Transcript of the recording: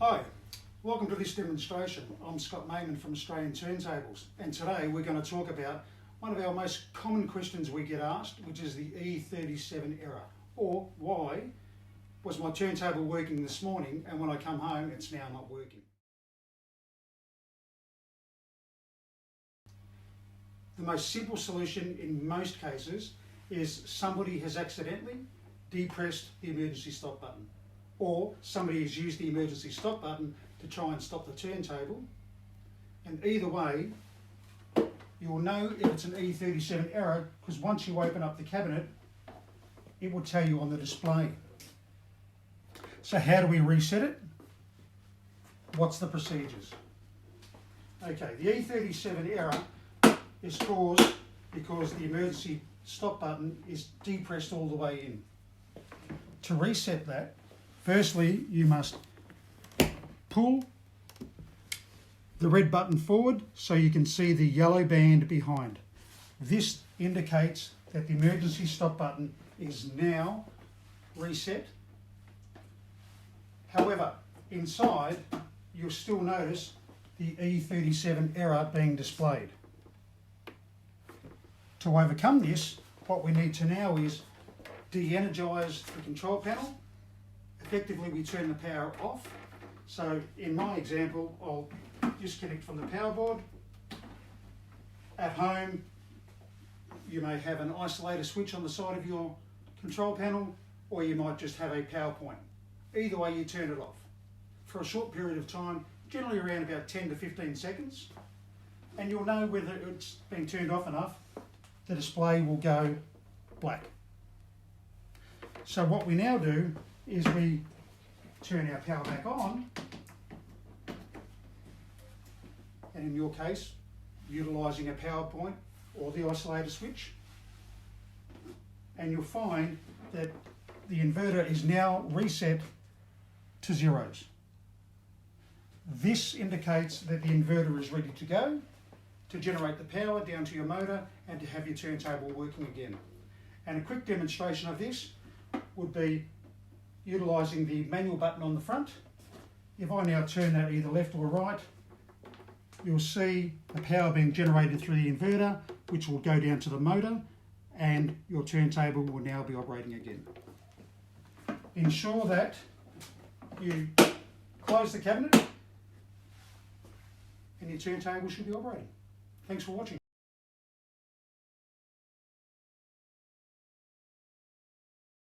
Hi, welcome to this demonstration. I'm Scott Mayman from Australian Turntables, and today we're going to talk about one of our most common questions we get asked, which is the E37 error, or why was my turntable working this morning and when I come home it's now not working. The most simple solution in most cases is somebody has accidentally depressed the emergency stop button, or somebody has used the emergency stop button to try and stop the turntable, and either way you'll know if it's an E37 error because once you open up the cabinet it will tell you on the display. So how do we reset it? What's the procedures? Okay, the E37 error is caused because the emergency stop button is depressed all the way in. To reset that, firstly, you must pull the red button forward so you can see the yellow band behind. This indicates that the emergency stop button is now reset. However, inside you'll still notice the E37 error being displayed. To overcome this, what we need to now is de-energise the control panel. Effectively, we turn the power off. So in my example, I'll disconnect from the power board. At home, you may have an isolator switch on the side of your control panel, or you might just have a power point. Either way, you turn it off for a short period of time, generally around about 10 to 15 seconds, and you'll know whether it's been turned off enough. The display will go black. So what we now do is we turn our power back on, and in your case, utilising a power point or the isolator switch, and you'll find that the inverter is now reset to zeros. This indicates that the inverter is ready to go to generate the power down to your motor and to have your turntable working again. And a quick demonstration of this would be utilising the manual button on the front. If I now turn that either left or right, you'll see the power being generated through the inverter, which will go down to the motor, and your turntable will now be operating again. Ensure that you close the cabinet and your turntable should be operating. Thanks for watching.